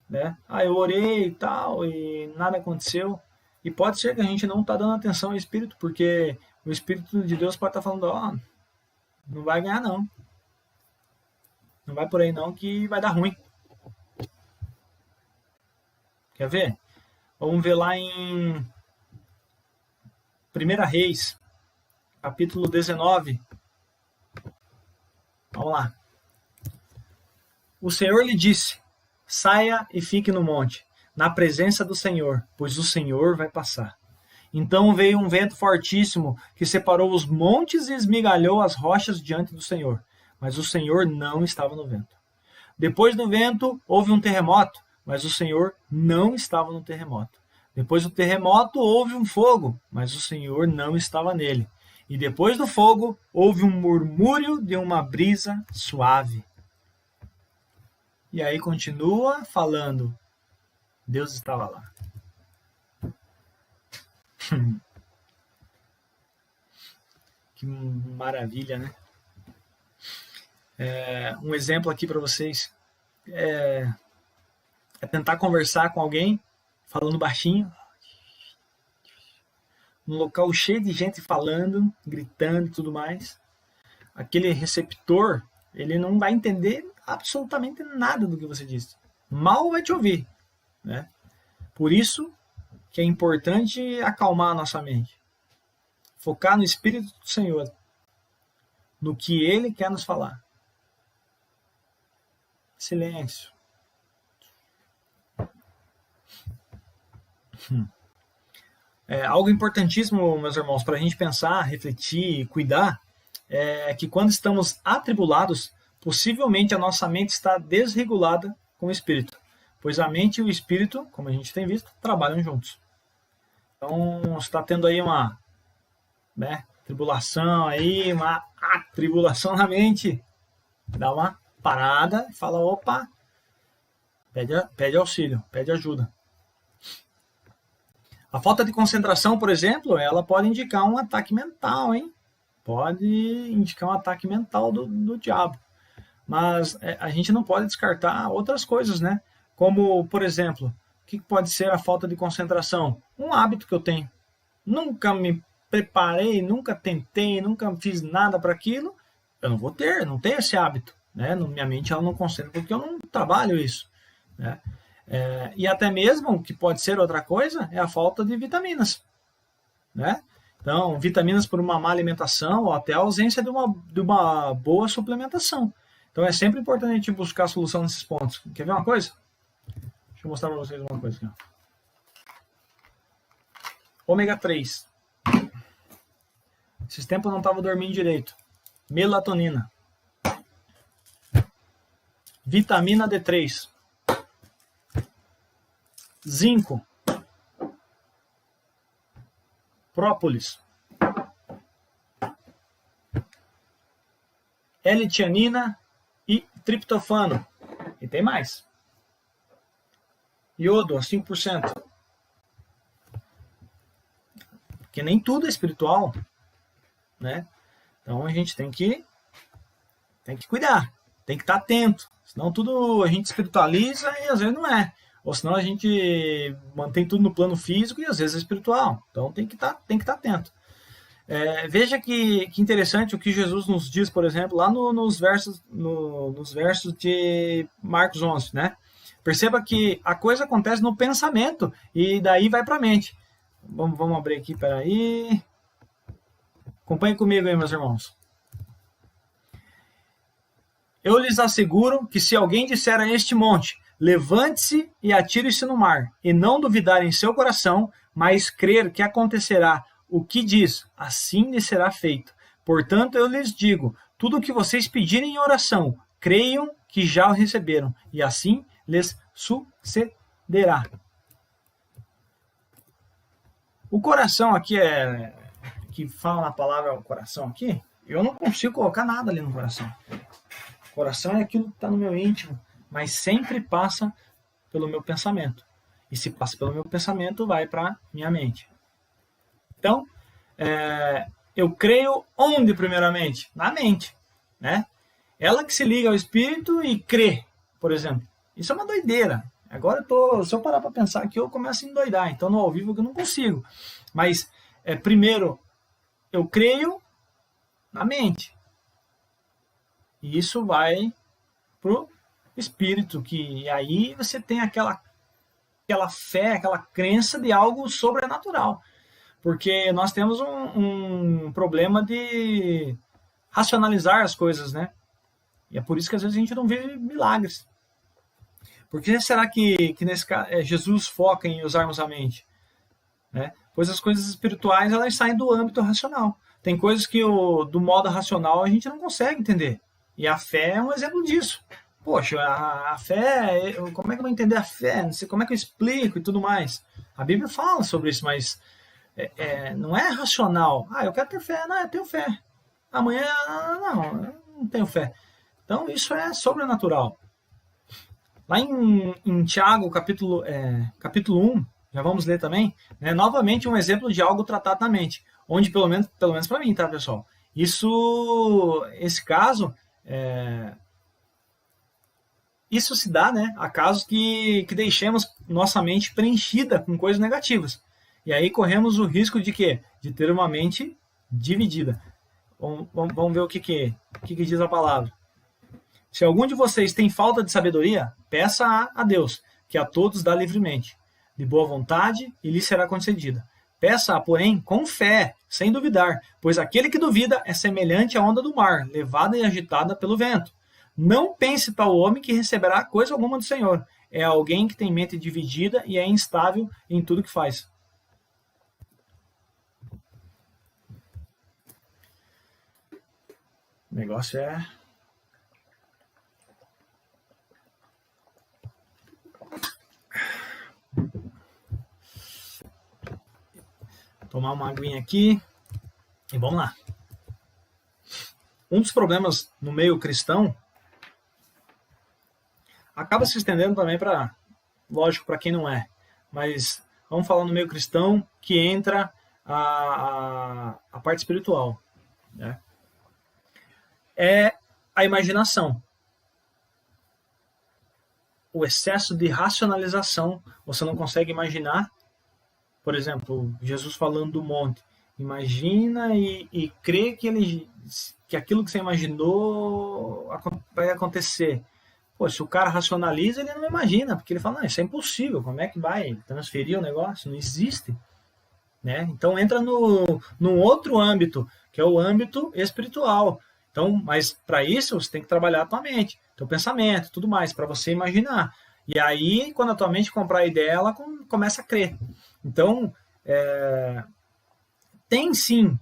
Né? Eu orei e tal, e nada aconteceu. E pode ser que a gente não está dando atenção ao Espírito, porque o Espírito de Deus pode estar falando, não vai ganhar não. Não vai por aí não, que vai dar ruim. Quer ver? Vamos ver lá em 1 Reis, capítulo 19. Vamos lá. O Senhor lhe disse, saia e fique no monte, na presença do Senhor, pois o Senhor vai passar. Então veio um vento fortíssimo, que separou os montes e esmigalhou as rochas diante do Senhor. Mas o Senhor não estava no vento. Depois do vento, houve um terremoto, mas o Senhor não estava no terremoto. Depois do terremoto, houve um fogo, mas o Senhor não estava nele. E depois do fogo, houve um murmúrio de uma brisa suave. E aí continua falando, Deus estava lá. Que maravilha, né? Um exemplo aqui para vocês é tentar conversar com alguém falando baixinho, num local cheio de gente falando, gritando e tudo mais. Aquele receptor, ele não vai entender absolutamente nada do que você disse. Mal vai te ouvir, né? Por isso que é importante acalmar a nossa mente. Focar no Espírito do Senhor, no que Ele quer nos falar. Silêncio. Algo importantíssimo, meus irmãos, para a gente pensar, refletir, cuidar, é que quando estamos atribulados, possivelmente a nossa mente está desregulada com o Espírito, pois a mente e o Espírito, como a gente tem visto, trabalham juntos. Então, está tendo aí uma tribulação, aí, uma atribulação na mente, dá uma parada e fala, opa, pede auxílio, pede ajuda. A falta de concentração, por exemplo, ela pode indicar um ataque mental, hein? Pode indicar um ataque mental do diabo. Mas a gente não pode descartar outras coisas, né? Como, por exemplo, o que pode ser a falta de concentração? Um hábito que eu tenho. Nunca me preparei, nunca tentei, nunca fiz nada para aquilo. Eu não vou ter, não tenho esse hábito. Né? Minha mente ela não concentra porque eu não trabalho isso. Né? E até mesmo, que pode ser outra coisa, é a falta de vitaminas. Né? Então, vitaminas por uma má alimentação ou até a ausência de uma boa suplementação. Então, é sempre importante a gente buscar a solução nesses pontos. Quer ver uma coisa? Deixa eu mostrar para vocês uma coisa aqui. Ômega 3. Esses tempos eu não estava dormindo direito. Melatonina. Vitamina D3. Zinco. Própolis. L-tianina e triptofano. E tem mais. iodo a 5%. Porque nem tudo é espiritual, né? Então a gente tem que cuidar, tem que estar atento. Senão tudo a gente espiritualiza e às vezes não é. Ou senão a gente mantém tudo no plano físico e às vezes é espiritual. Então tem que estar atento. Veja que interessante o que Jesus nos diz, por exemplo, lá nos versos de Marcos 11, né? Perceba que a coisa acontece no pensamento e daí vai para a mente. Vamos abrir aqui, peraí. Acompanhe comigo aí, meus irmãos. Eu lhes asseguro que se alguém disser a este monte, levante-se e atire-se no mar, e não duvidar em seu coração, mas crer que acontecerá o que diz, assim lhe será feito. Portanto, eu lhes digo, tudo o que vocês pedirem em oração, creiam que já o receberam, e assim lhes sucederá. O coração aqui que fala na palavra coração aqui, eu não consigo colocar nada ali no coração. O coração é aquilo que está no meu íntimo, mas sempre passa pelo meu pensamento. E se passa pelo meu pensamento, vai para minha mente. Então, eu creio onde, primeiramente? Na mente, né? Ela que se liga ao espírito e crê, por exemplo. Isso é uma doideira. Agora, se eu parar para pensar aqui, eu começo a endoidar. Então, no ao vivo eu não consigo. Mas, primeiro, eu creio na mente. E isso vai pro espírito, que aí você tem aquela fé, aquela crença de algo sobrenatural. Porque nós temos um problema de racionalizar as coisas, né? E é por isso que às vezes a gente não vê milagres. Por que será que nesse caso Jesus foca em usarmos a mente? Né? Pois as coisas espirituais elas saem do âmbito racional. Tem coisas que do modo racional a gente não consegue entender. E a fé é um exemplo disso. Poxa, a fé, como é que eu vou entender a fé? Não sei como é que eu explico e tudo mais. A Bíblia fala sobre isso, mas não é racional. Eu quero ter fé. Não, eu tenho fé. Amanhã, não, eu não tenho fé. Então, isso é sobrenatural. Lá em Tiago, capítulo 1, já vamos ler também, né, novamente um exemplo de algo tratado na mente, onde, pelo menos para mim, tá, pessoal? Esse caso, isso se dá, né, a casos que deixemos nossa mente preenchida com coisas negativas. E aí corremos o risco de quê? De ter uma mente dividida. Vamos ver o que diz a palavra. Se algum de vocês tem falta de sabedoria, peça a Deus, que a todos dá livremente, de boa vontade, e lhe será concedida. Peça-a, porém, com fé, sem duvidar, pois aquele que duvida é semelhante à onda do mar, levada e agitada pelo vento. Não pense tal homem que receberá coisa alguma do Senhor. É alguém que tem mente dividida e é instável em tudo que faz. O negócio é... Tomar uma aguinha aqui e vamos lá. Um dos problemas no meio cristão acaba se estendendo também lógico, para quem não é, mas vamos falar no meio cristão que entra a parte espiritual, né? É a imaginação. O excesso de racionalização, você não consegue imaginar. Por exemplo, Jesus falando do monte. Imagina e crê que aquilo que você imaginou vai acontecer. Pô, se o cara racionaliza, ele não imagina, porque ele fala, não, isso é impossível, como é que vai transferir o negócio? Não existe. Né? Então entra num outro âmbito, que é o âmbito espiritual. Então, mas para isso você tem que trabalhar a tua mente, teu pensamento, tudo mais, para você imaginar. E aí, quando a tua mente comprar a ideia, ela começa a crer. Então, tem sim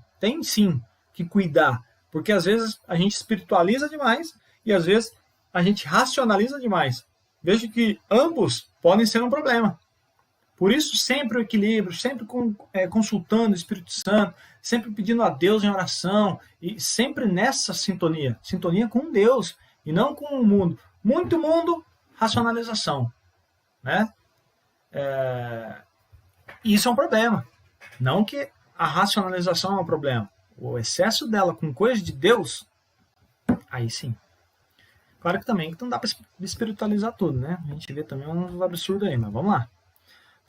que cuidar, porque às vezes a gente espiritualiza demais e às vezes a gente racionaliza demais. Vejo que ambos podem ser um problema. Por isso, sempre o equilíbrio, sempre consultando o Espírito Santo, sempre pedindo a Deus em oração, e sempre nessa sintonia com Deus e não com o mundo. Muito mundo, racionalização, né? Isso é um problema. Não que a racionalização é um problema. O excesso dela com coisas de Deus, aí sim. Claro que também não dá para espiritualizar tudo, né? A gente vê também uns absurdos aí, mas vamos lá.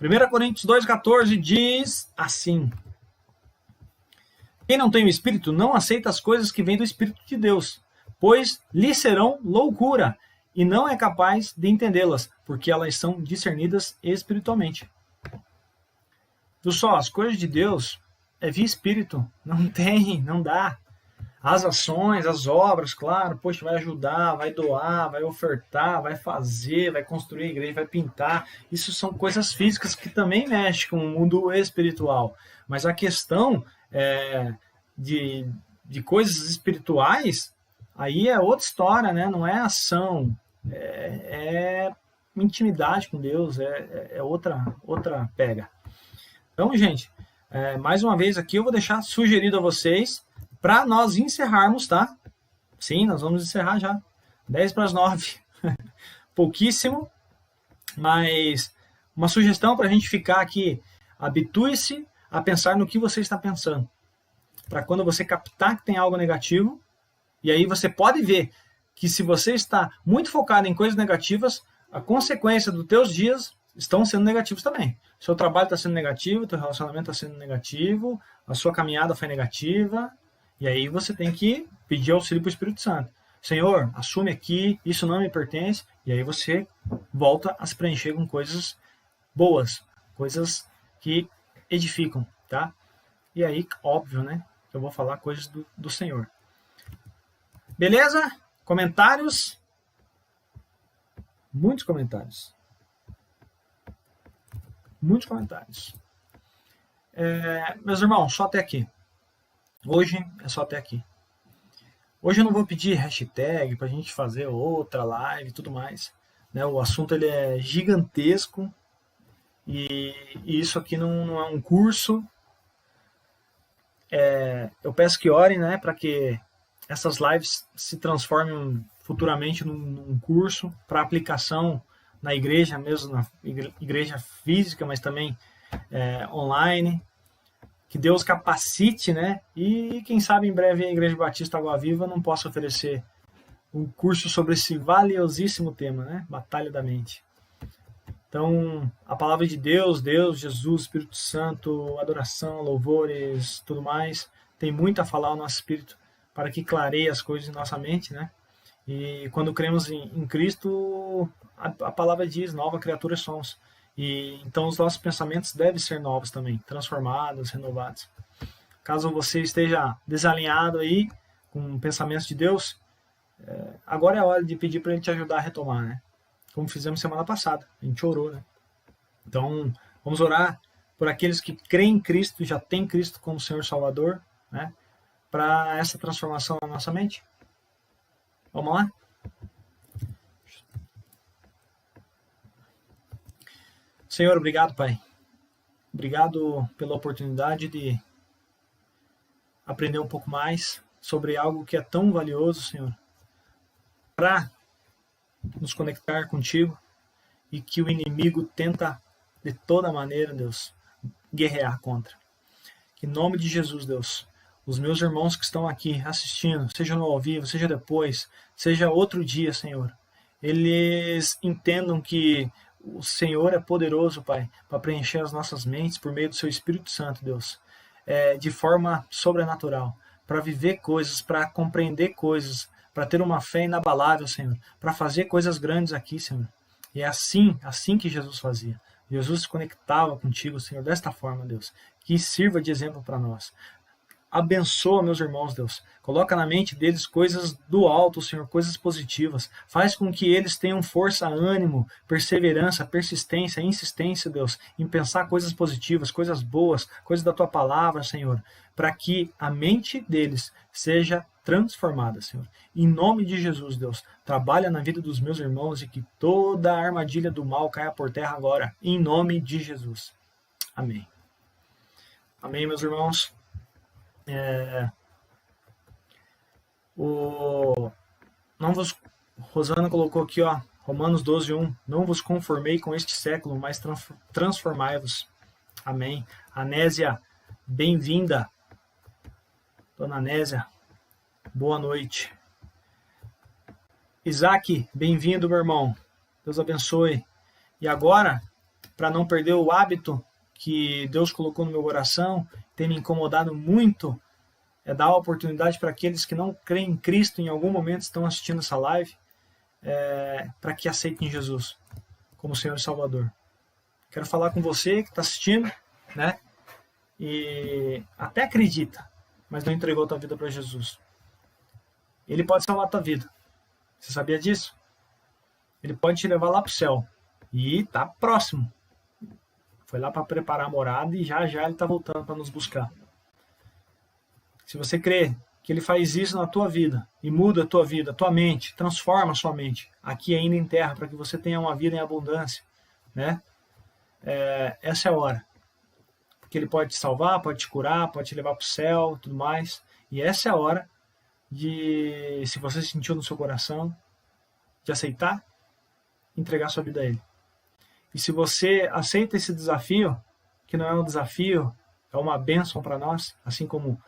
1 Coríntios 2,14 diz assim: quem não tem o Espírito não aceita as coisas que vêm do Espírito de Deus, pois lhe serão loucura, e não é capaz de entendê-las, porque elas são discernidas espiritualmente. Viu só, as coisas de Deus é via Espírito, não dá. As ações, as obras, claro, poxa, vai ajudar, vai doar, vai ofertar, vai fazer, vai construir a igreja, vai pintar. Isso são coisas físicas que também mexem com o mundo espiritual. Mas a questão de coisas espirituais, aí é outra história, né? Não é ação, é intimidade com Deus, é outra pega. Então, gente, mais uma vez aqui eu vou deixar sugerido a vocês para nós encerrarmos, tá? Sim, nós vamos encerrar já. 10:09. Pouquíssimo, mas uma sugestão para a gente ficar aqui. Habitue-se a pensar no que você está pensando. Para quando você captar que tem algo negativo, e aí você pode ver que se você está muito focado em coisas negativas, a consequência dos teus dias estão sendo negativos também. Seu trabalho está sendo negativo, teu relacionamento está sendo negativo, a sua caminhada foi negativa. E aí você tem que pedir auxílio para o Espírito Santo. Senhor, assume aqui, isso não me pertence. E aí você volta a se preencher com coisas boas, coisas que edificam, tá? E aí, óbvio, né? Eu vou falar coisas do Senhor. Beleza? Comentários? Muitos comentários. Muitos comentários. Meus irmãos, só até aqui. Hoje é só até aqui. Hoje eu não vou pedir hashtag para a gente fazer outra live e tudo mais. Né? O assunto ele é gigantesco e isso aqui não é um curso. Eu peço que orem, né, para que essas lives se transformem futuramente num curso para aplicação na igreja, mesmo na igreja física, mas também online. Que Deus capacite, né? E quem sabe em breve a Igreja Batista Água Viva não possa oferecer um curso sobre esse valiosíssimo tema, né? Batalha da mente. Então, a palavra de Deus, Jesus, Espírito Santo, adoração, louvores, tudo mais, tem muito a falar ao nosso espírito para que clareie as coisas em nossa mente, né? E quando cremos em Cristo, a palavra diz, nova criatura somos. E então os nossos pensamentos devem ser novos também, transformados, renovados. Caso você esteja desalinhado aí com pensamentos de Deus, agora é a hora de pedir para Ele te ajudar a retomar, né? Como fizemos semana passada, a gente orou, né? Então, vamos orar por aqueles que creem em Cristo, já têm Cristo como Senhor Salvador, né? Para essa transformação na nossa mente. Vamos lá? Senhor, obrigado, Pai. Obrigado pela oportunidade de aprender um pouco mais sobre algo que é tão valioso, Senhor, para nos conectar contigo e que o inimigo tenta de toda maneira, Deus, guerrear contra. Que em nome de Jesus, Deus, os meus irmãos que estão aqui assistindo, seja no ao vivo, seja depois, seja outro dia, Senhor, eles entendam que o Senhor é poderoso, Pai, para preencher as nossas mentes por meio do seu Espírito Santo, Deus, de forma sobrenatural, para viver coisas, para compreender coisas, para ter uma fé inabalável, Senhor, para fazer coisas grandes aqui, Senhor. E é assim que Jesus fazia. Jesus se conectava contigo, Senhor, desta forma, Deus, que sirva de exemplo para nós. Abençoa meus irmãos, Deus. Coloca na mente deles coisas do alto, Senhor, coisas positivas. Faz com que eles tenham força, ânimo, perseverança, persistência, insistência, Deus, em pensar coisas positivas, coisas boas, coisas da Tua palavra, Senhor, para que a mente deles seja transformada, Senhor. Em nome de Jesus, Deus, trabalha na vida dos meus irmãos e que toda a armadilha do mal caia por terra agora, em nome de Jesus. Amém. Amém, meus irmãos. Rosana colocou aqui, ó, Romanos 12:1. Não vos conformei com este século, mas transformai-vos. Amém. Anésia, bem-vinda. Dona Anésia, boa noite. Isaac, bem-vindo, meu irmão. Deus abençoe. E agora, para não perder o hábito que Deus colocou no meu coração, tem me incomodado muito, é dar a oportunidade para aqueles que não creem em Cristo, em algum momento estão assistindo essa live, para que aceitem Jesus como Senhor e Salvador. Quero falar com você que está assistindo, né? E até acredita, mas não entregou a tua vida para Jesus. Ele pode salvar a tua vida. Você sabia disso? Ele pode te levar lá para o céu. E está próximo. Foi lá para preparar a morada e já ele está voltando para nos buscar. Se você crê que ele faz isso na tua vida e muda a tua vida, a tua mente, transforma a sua mente, aqui ainda em terra, para que você tenha uma vida em abundância, né? Essa é a hora. Porque ele pode te salvar, pode te curar, pode te levar para o céu, tudo mais. E essa é a hora de, se você sentiu no seu coração, de aceitar, entregar sua vida a ele. E se você aceita esse desafio, que não é um desafio, é uma bênção para nós, assim como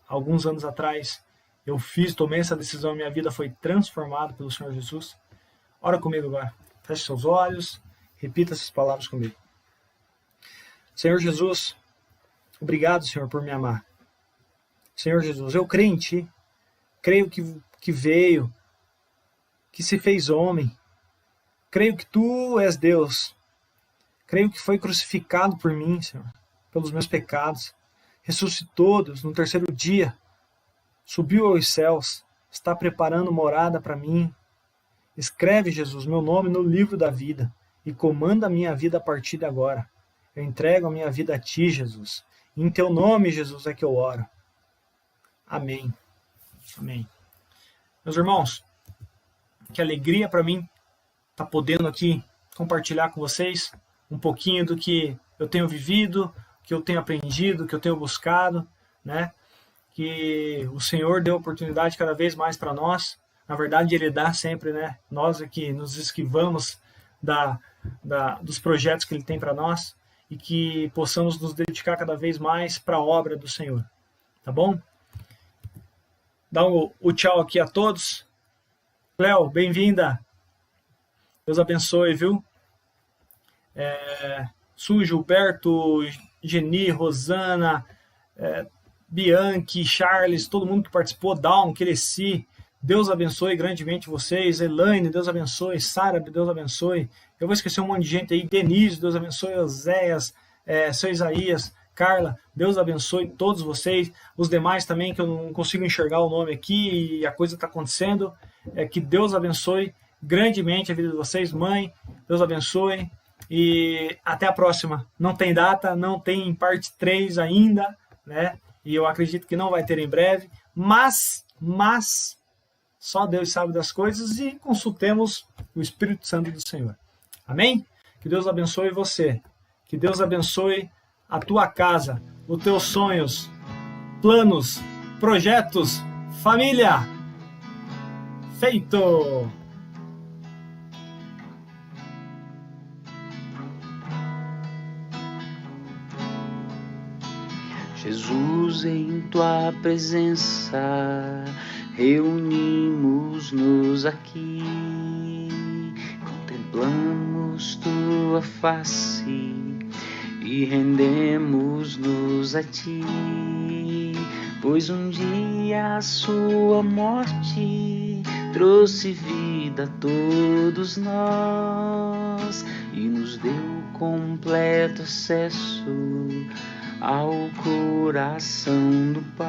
alguns anos atrás eu tomei essa decisão, minha vida foi transformada pelo Senhor Jesus. Ora comigo agora. Feche seus olhos, repita essas palavras comigo. Senhor Jesus, obrigado, Senhor, por me amar. Senhor Jesus, eu creio em Ti. Creio que veio, que se fez homem. Creio que Tu és Deus. Creio que foi crucificado por mim, Senhor, pelos meus pecados. Ressuscitou, Deus, no terceiro dia. Subiu aos céus. Está preparando morada para mim. Escreve, Jesus, meu nome no livro da vida e comanda a minha vida a partir de agora. Eu entrego a minha vida a Ti, Jesus. Em Teu nome, Jesus, é que eu oro. Amém. Amém. Meus irmãos, que alegria para mim estar podendo aqui compartilhar com vocês um pouquinho do que eu tenho vivido, que eu tenho aprendido, que eu tenho buscado, né? Que o Senhor deu oportunidade cada vez mais para nós. Na verdade, Ele dá sempre, né? Nós aqui nos esquivamos dos projetos que Ele tem para nós e que possamos nos dedicar cada vez mais para a obra do Senhor. Tá bom? Dá o tchau aqui a todos. Cléo, bem-vinda. Deus abençoe, viu? Su, Gilberto, Geni, Rosana, Bianchi, Charles, todo mundo que participou, Down, Cresci, Deus abençoe grandemente vocês. Elaine, Deus abençoe. Sara, Deus abençoe. Eu vou esquecer um monte de gente aí. Denise, Deus abençoe. Oséias, seu Isaías, Carla, Deus abençoe todos vocês. Os demais também, que eu não consigo enxergar o nome aqui e a coisa está acontecendo. Que Deus abençoe grandemente a vida de vocês. Mãe, Deus abençoe. E até a próxima. Não tem data, não tem parte 3 ainda, né? E eu acredito que não vai ter em breve. Mas só Deus sabe das coisas e consultemos o Espírito Santo do Senhor. Amém? Que Deus abençoe você. Que Deus abençoe a tua casa, os teus sonhos, planos, projetos, família. Feito! Jesus, em Tua presença, reunimos-nos aqui, contemplamos Tua face e rendemos-nos a Ti, pois um dia a Sua morte trouxe vida a todos nós e nos deu completo acesso ao coração do Pai.